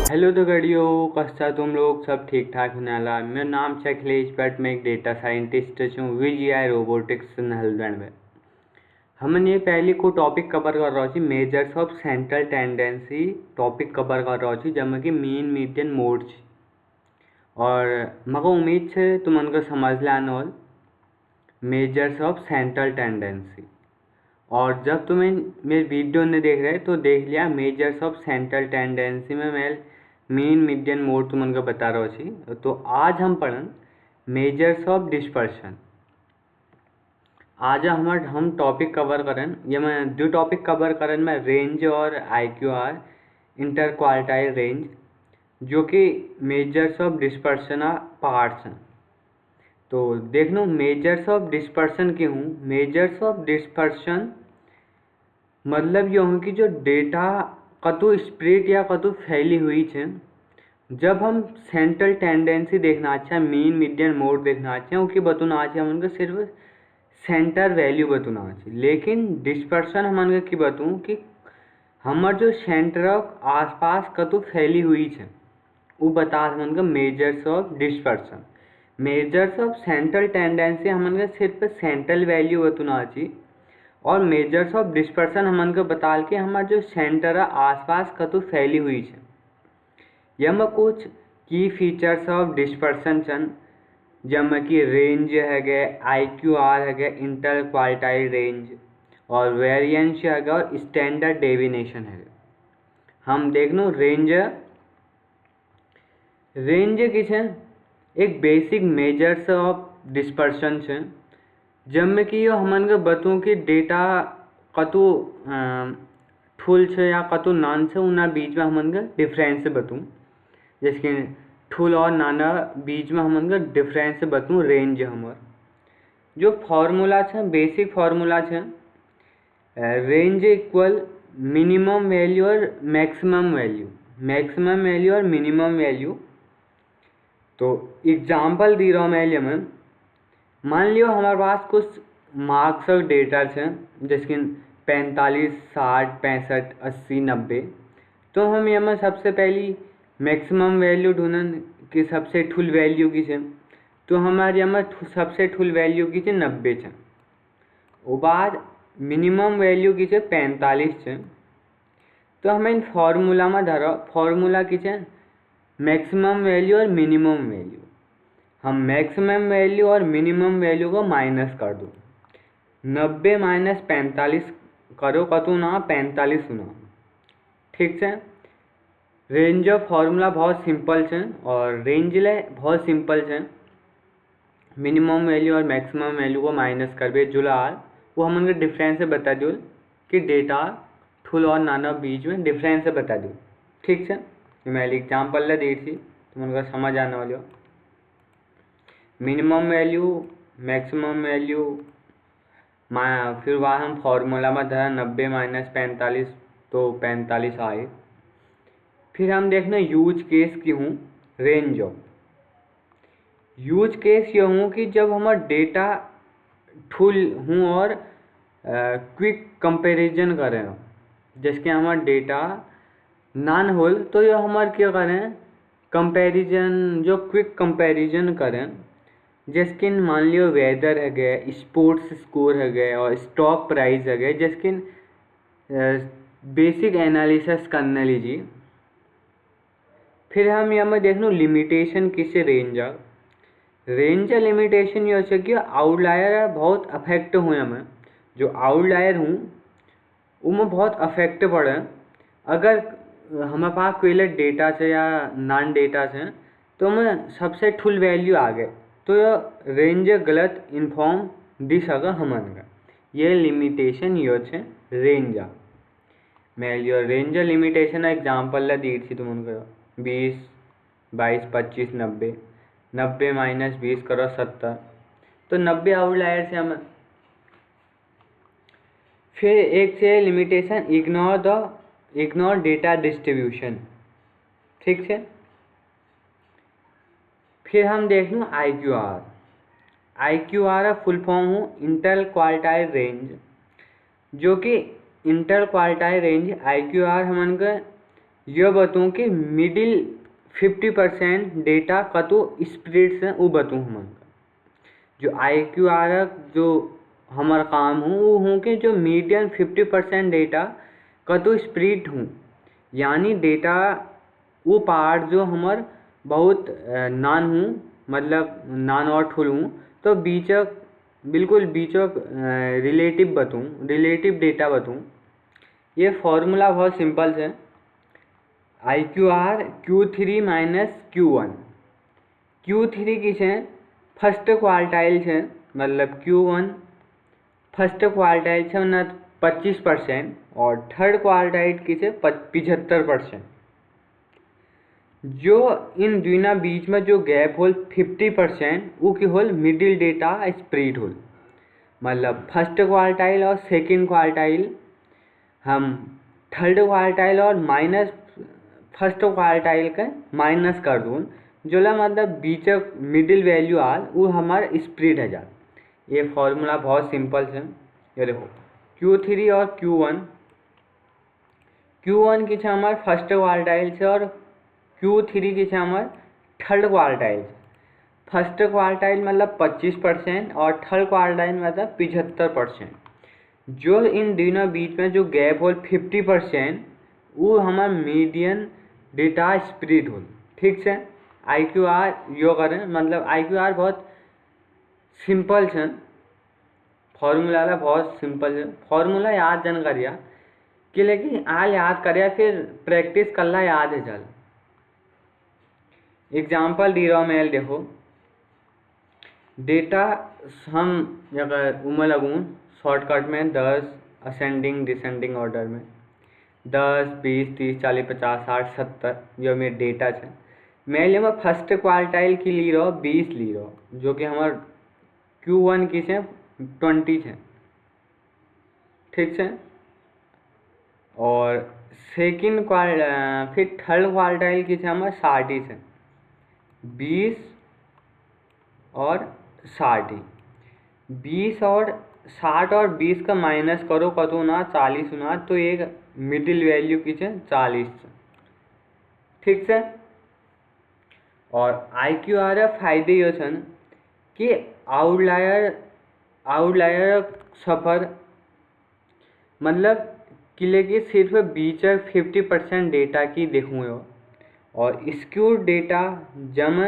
Hello तो गड़ियो कस्ता तुम लोग सब ठीक ठाक होने वाला। मेरा नाम है अखिलेश भट्ट। मैं एक डेटा साइंटिस्ट हूँ वीजीआई रोबोटिक्स हल्द्वानी में। हमने ये पहले को टॉपिक कवर कर रहा छी measures of central tendency topic cover कर रहा छी जब कि मीन मीडियन मोड छी। और मको उम्मीद है तुमको समझ लान और मेजर्स ऑफ सेंट्रल टेंडेंसी। और जब तुम्हें मेरे वीडियो ने देख रहे तो देख लिया मेजर्स ऑफ सेंट्रल टेंडेंसी में मैं मीन मीडियन मोड तुमको बता रहा छी। तो आज हम पढ़न मेजर्स ऑफ डिस्पर्शन। आज हम टॉपिक कवर करें ये मैं दो टॉपिक कवर करें मैं रेंज और IQR इंटर क्वार्टाइल रेंज जो कि मेजर्स ऑफ डिस्पर्शन पार्ट्स हैं। तो देख लो मेजर्स ऑफ डिस्पर्शन की हूँ। मेजर्स ऑफ डिस्पर्शन मतलब ये हूँ कि जो डेटा कतु स्प्रेड या कतु फैली हुई है। जब हम सेंट्रल टेंडेंसी देखना अच्छा मीन मीडियन मोड देखना अच्छा कि बतुना अच्छा हमको सिर्फ सेंटर वैल्यू बतुना अच्छा। लेकिन डिस्पर्शन हमको की बतूँ कि हमार जो सेंटर आसपास कतु फैली हुई है वो बता हमको measures of dispersion. Measures of central tendency हमको सिर्फ सेंट्रल वैल्यू बतुना अच्छी और मेजर्स ऑफ डिस्पर्शन हमको बता के हमार जो सेंटर आसपास कतु फैली हुई है। यम कुछ की फीचर्स ऑफ डिस्पर्शन छन जम कि रेंज है IQR है इंटर क्वार्टाइल रेंज और वेरिएंस है और स्टैंडर्ड डेविनेशन है। हम देख लो रेंज किस है एक बेसिक मेजर्स ऑफ डिस्पर्शन है जब में कि हमन के बतूँ कि डेटा कतु ठुल छे या कतु नान छे उना बीच में हमन के डिफरेंस बतूँ। जैसे ठुल और नाना बीच में हमन के डिफरेंस बतूँ रेंज हमर जो फॉर्मूला छे बेसिक फॉर्मूला छे रेंज इक्वल मिनिमम वैल्यू और मैक्सिमम वैल्यू और मिनिमम वैल्यू। तो एग्जाम्पल दी रहा हूँ मैं लिए में मान लियो हमारे पास कुछ मार्क्स और डेटा है जैसे 45 60 65 80 90। तो हम यहाँ सबसे पहली मैक्सिमम वैल्यू ढूंढन कि सबसे ठुल वैल्यू की है। तो हमारे यहाँ सबसे ठुल वैल्यू की 90 है। वो बाद मिनिमम वैल्यू की 45 है। तो हमें फॉर्मूला में धरो फॉर्मूला की मैक्सिमम वैल्यू और मिनिमम वैल्यू। हम मैक्सिमम वैल्यू और मिनिमम वैल्यू को माइनस कर दो 90 माइनस 45 करो कतु ना 45 ना। ठीक है रेंज ऑफ फॉर्मूला बहुत सिंपल है और रेंज ले बहुत सिंपल है। मिनिमम वैल्यू और मैक्सिमम वैल्यू को माइनस करबे जुलाल वो हमन डिफरेंस बता दो कि डेटा ठुल और नाना बीच में डिफरेंस बता दो। ठीक है मैं एग्जाम्पल दी थी तुमको समझ आने वाले मिनिमम वैल्यू मैक्सिमम वैल्यू फिर वहाँ हम फॉर्मूला में धरा 90 माइनस 45 तो 45 आए। फिर हम देखना यूज केस की हूँ रेंज ऑफ। यूज केस ये हूँ कि जब हमारा डेटा ठुल हूँ और क्विक कंपैरिजन करें जैसे हमारा डेटा नान होल तो ये हमारे क्या करें कंपैरिजन जो क्विक कंपैरिजन करें जैसे मान लियो वेदर है गए स्पोर्ट्स स्कोर है गए और स्टॉक प्राइस है गए जैसे बेसिक एनालिसिस करने लीजिए। फिर हम यहाँ में देख लो लिमिटेशन किसे रेंज लिमिटेशन ये हो कि आउटलायर बहुत अफेक्ट हुए हमें जो आउटलायर हूँ उनमें बहुत अफेक्ट पड़े। अगर हमारे पास कोई डेटा से या नॉन डेटा से तो हमें सबसे ठुल वैल्यू आ गए तो यह रेंज गलत इन्फॉर्म दी सका हमन का ये लिमिटेशन ये है रेंज। मैं लियो रेंज लिमिटेशन एग्जाम्पल दी थी तुमको 20 22 25 90 90 माइनस 20 करो 70 तो 90 आउटलायर से हमें। फिर एक से लिमिटेशन इग्नोर डेटा डिस्ट्रीब्यूशन। ठीक है फिर हम देख लो IQR फुल फॉर्म हो इंटर क्वार्टाइल रेंज जो कि इंटर क्वार्टाइल रेंज IQR हमन का यो बतूँ कि मिडिल 50% डेटा कतो स्प्रेड से वो बतूँ हमन जो IQR जो हमार काम हो वो हों कि जो मीडियन 50% डेटा कतो स्प्रेड हूँ, यानी डेटा वो पार्ट जो हमार बहुत नान हूँ, मतलब नान और ठुल हूँ, तो बीचक बिल्कुल बीचक रिलेटिव बतूँ, रिलेटिव डेटा बतूँ। ये फॉर्मूला बहुत सिंपल है। IQR Q3 minus Q1। Q3 किस है फर्स्ट क्वार्टाइल है, मतलब Q1 फर्स्ट क्वार्टाइल है ना 25% और थर्ड क्वार्टाइल किस है 75%। जो इन दोनों बीच में जो गैप होल 50% वो की whole middle data spread whole, मतलब फर्स्ट क्वार्टाइल और सेकंड क्वार्टाइल हम थर्ड क्वार्टाइल और माइनस फर्स्ट क्वार्टाइल के माइनस कर दूँ, जोला मतलब बीचक मिडिल वैल्यू आल वो हमार स्प्रेड है जाल। ये फॉर्मूला बहुत सिंपल है। ये देखो Q3 और Q1 की हमार फर्स्ट क्वार्टाइल से और Q3 की हमार थर्ड क्वार्टाइल से। फर्स्ट क्वार्टाइल मतलब 25% और थर्ड क्वार्टाइल मतलब 75%। जो इन दोनों बीच में जो गैप हो 50% वो हमार मीडियन डेटा स्प्रेड हो। ठीक है, IQR यो करें, मतलब IQR बहुत सिंपल है, फॉर्मूला बहुत सिंपल है। फॉर्मूला याद जन करिया कि लेकिन आल याद करिया फिर प्रैक्टिस करला याद है चल। एग्जाम्पल दी रहा मैं, देखो डेटा हम अगर उमर लगूँ शॉर्टकट में 10 असेंडिंग डिसेंडिंग ऑर्डर में 10 20 30 40 50 60 70 जो मेरे डेटा है। मैं लिए फर्स्ट क्वार्टाइल की ली रहा 20 ली रहा, जो कि हमार Q1 की से 20 है। ठीक है, और सेकंड फिर थर्ड क्वार्टाइल की से हमार 60 है, 20 और 60। 20 और 60 और 20 का माइनस करो कतो ना 40 ना, तो एक मिडिल वैल्यू की 40। ठीक है, और IQR फायदे ये छन कि आउटलायर सफर, मतलब किले की सिर्फ बीचक 50% डेटा की देखूँ और स्क्यूड डेटा जम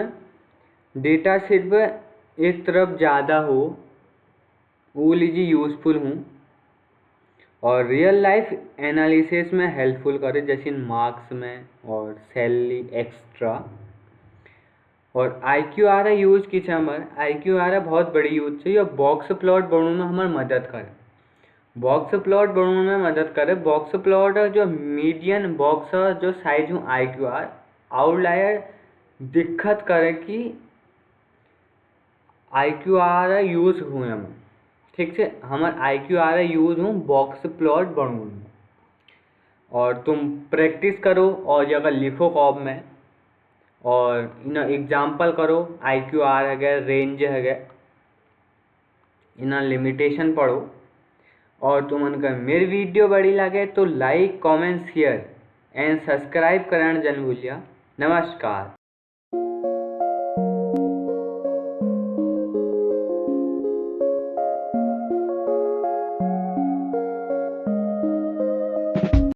डेटा सिर्फ एक तरफ ज़्यादा हो वो लीजिए यूज़फुल हूँ और रियल लाइफ एनालिसिस में हेल्पफुल करे, जैसे मार्क्स में और सैलरी एक्स्ट्रा। और IQR यूज की हमार IQR बहुत बड़ी यूज है, और बॉक्स प्लॉट बनाने में हमार मदद करे। बॉक्स प्लॉट बनाने में मदद करे। बॉक्स प्लॉट जो मीडियन बॉक्स जो साइज हूँ IQR आउटलायर दिक्कत करे कि IQR यूज हुए हम। ठीक है, हमार IQR यूज हूँ बॉक्स प्लॉट बनाने में। और तुम प्रैक्टिस करो और जगह लिखो कॉप में और इन एग्जाम्पल करो। IQR है, रेंज है, इन लिमिटेशन पढ़ो। और तुमन का मेरी वीडियो बड़ी लगे तो like comment share and subscribe करना जन भूलिया। नमस्कार।